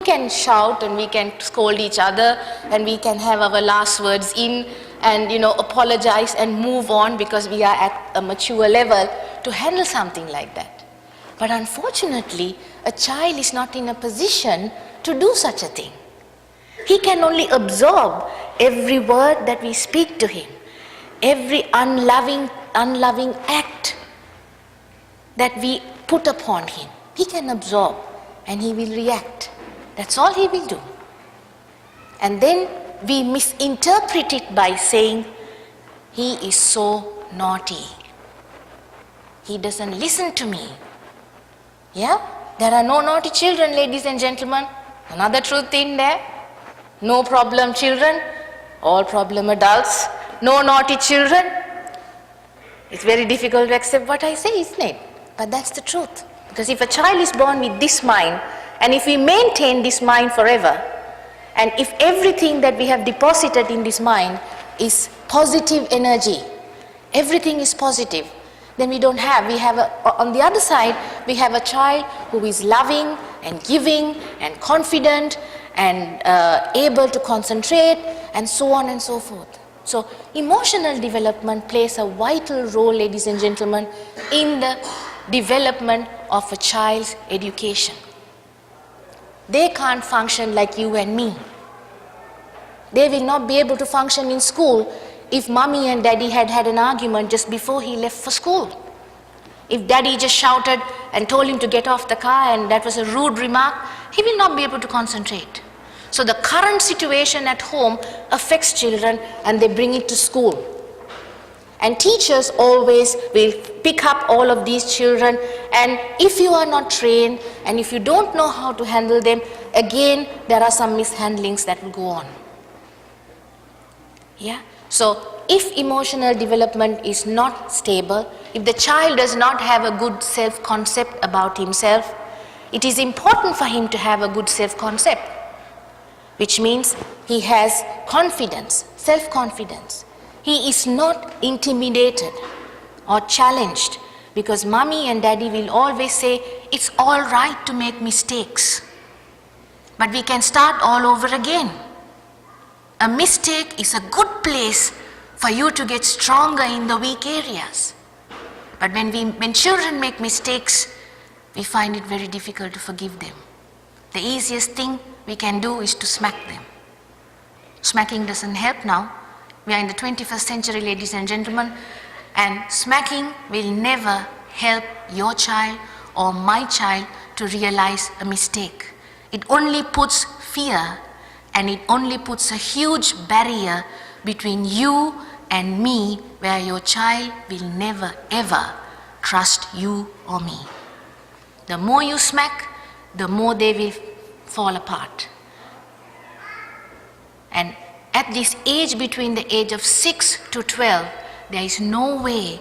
can shout and we can scold each other and we can have our last words in and apologize and move on because we are at a mature level to handle something like that. But unfortunately, a child is not in a position to do such a thing. He can only absorb every word that we speak to him, every unloving act that we put upon him. He can absorb and he will react. That's all he will do. And then we misinterpret it by saying, he is so naughty. He doesn't listen to me. Yeah? There are no naughty children, ladies and gentlemen. Another truth in there. No problem children, all problem adults. No naughty children. It's very difficult to accept what I say, isn't it? But that's the truth. Because if a child is born with this mind, and if we maintain this mind forever, and if everything that we have deposited in this mind is positive energy, everything is positive, then we have on the other side, we have a child who is loving and giving and confident and able to concentrate and so on and so forth. So emotional development plays a vital role, ladies and gentlemen, in the development of a child's education. They can't function like you and me. They will not be able to function in school if mommy and daddy had an argument just before he left for school. If daddy just shouted and told him to get off the car and that was a rude remark, he will not be able to concentrate. So the current situation at home affects children and they bring it to school. And teachers always will pick up all of these children, and if you are not trained and if you don't know how to handle them, again there are some mishandlings that will go on. Yeah? So if emotional development is not stable, if the child does not have a good self-concept about himself, it is important for him to have a good self-concept, which means he has confidence, self-confidence. He is not intimidated or challenged because mommy and daddy will always say, it's all right to make mistakes, but we can start all over again. A mistake is a good place for you to get stronger in the weak areas. But when children make mistakes, we find it very difficult to forgive them. The easiest thing we can do is to smack them. Smacking doesn't help now. We are in the 21st century, ladies and gentlemen, and smacking will never help your child or my child to realize a mistake. It only puts fear and it only puts a huge barrier between you and me, where your child will never ever trust you or me. The more you smack, the more they will fall apart. And at this age, between the age of 6 to 12, there is no way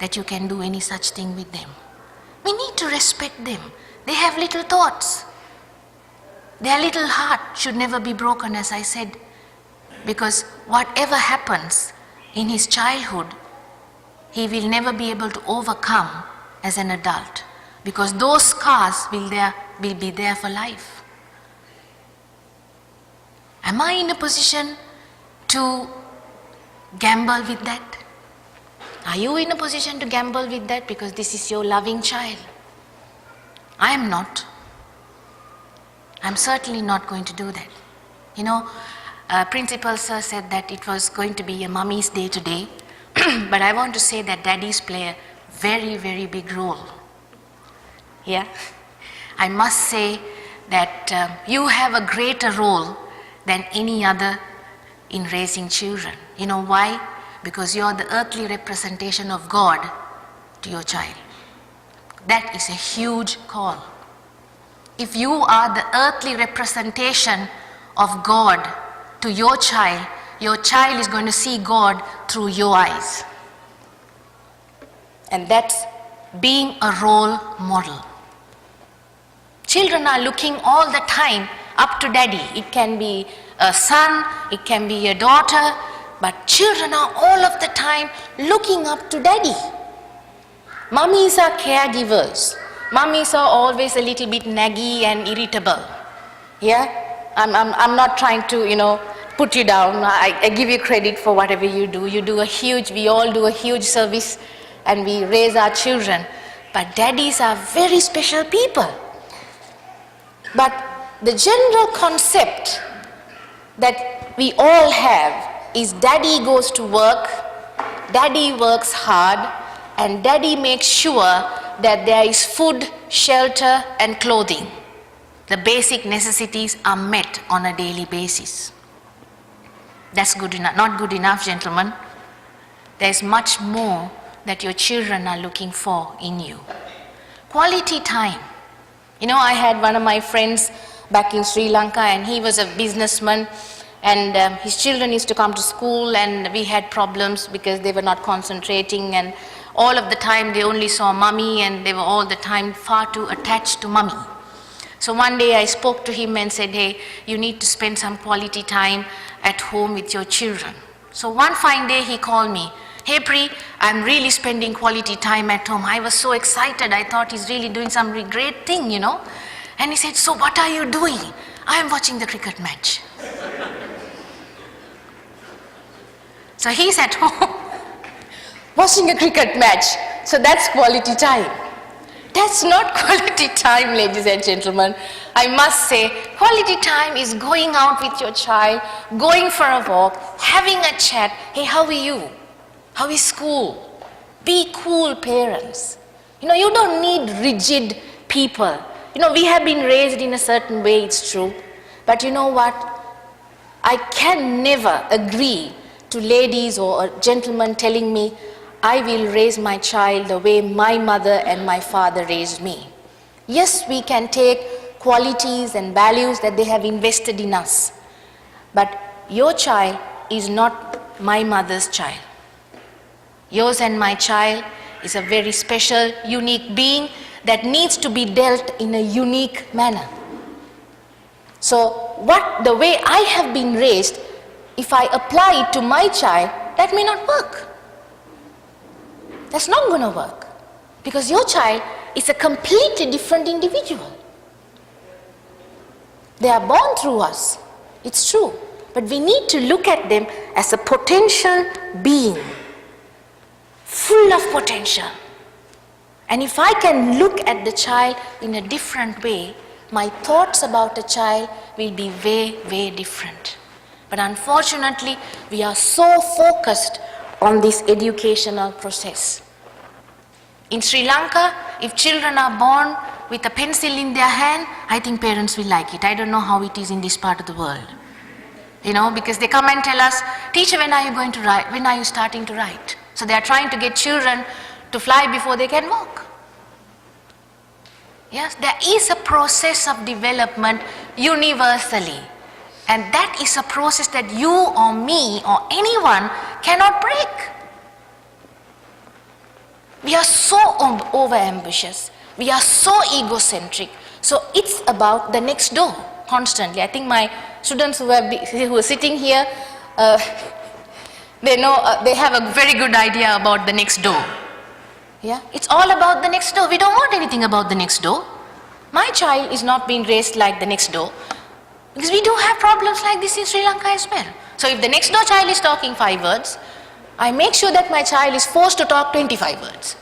that you can do any such thing with them. We need to respect them. They have little thoughts. Their little heart should never be broken, as I said, because whatever happens in his childhood, he will never be able to overcome as an adult, because those scars will be there for life. Am I in a position to gamble with that? Are you in a position to gamble with that because this is your loving child? I am not. I'm certainly not going to do that. You know, Principal Sir said that it was going to be a mummy's day today, but I want to say that daddies play a very, very big role. Yeah? I must say that you have a greater role than any other in raising children. You know why? Because you are the earthly representation of God to your child. That is a huge call. If you are the earthly representation of God to your child is going to see God through your eyes. And that's being a role model. Children are looking all the time up to daddy. It can be a son, it can be a daughter, but children are all of the time looking up to daddy. Mummies are caregivers. Mummies are always a little bit naggy and irritable. Yeah, I'm not trying to, put you down. I give you credit for whatever you do. We all do a huge service, and we raise our children. But daddies are very special people. But the general concept that we all have is daddy goes to work, daddy works hard, and daddy makes sure that there is food, shelter, and clothing. The basic necessities are met on a daily basis. That's good enough. Not good enough, gentlemen. There's much more that your children are looking for in you. Quality time. I had one of my friends back in Sri Lanka, and he was a businessman, and his children used to come to school, and we had problems because they were not concentrating, and all of the time they only saw mommy, and they were all the time far too attached to mommy. So one day I spoke to him and said, hey, you need to spend some quality time at home with your children. So one fine day he called me, hey Pri, I'm really spending quality time at home. I was so excited. I thought he's really doing some great thing, And he said, so what are you doing? I am watching the cricket match. So he's at home watching a cricket match. So that's quality time. That's not quality time, ladies and gentlemen. I must say, quality time is going out with your child, going for a walk, having a chat. Hey, how are you? How is school? Be cool parents. You don't need rigid people. We have been raised in a certain way, it's true. But you know what? I can never agree to ladies or gentlemen telling me, I will raise my child the way my mother and my father raised me. Yes, we can take qualities and values that they have invested in us. But your child is not my mother's child. Yours and my child is a very special, unique being that needs to be dealt in a unique manner. So the way I have been raised, if I apply it to my child, that may not work. That's not going to work, because your child is a completely different individual. They are born through us, it's true, but we need to look at them as a potential being, full of potential. And if I can look at the child in a different way, my thoughts about the child will be way, way different. But unfortunately, we are so focused on this educational process. In Sri Lanka, if children are born with a pencil in their hand, I think parents will like it. I don't know how it is in this part of the world. Because they come and tell us, teacher, when are you going to write? When are you starting to write? So they are trying to get children to fly before they can walk. Yes, there is a process of development universally. And that is a process that you or me or anyone cannot break. We are so over-ambitious. We are so egocentric. So it's about the next door constantly. I think my students who are sitting here, they know, they have a very good idea about the next door. Yeah, it's all about the next door. We don't want anything about the next door. My child is not being raised like the next door, because we do have problems like this in Sri Lanka as well. So if the next door child is talking 5 words, I make sure that my child is forced to talk 25 words.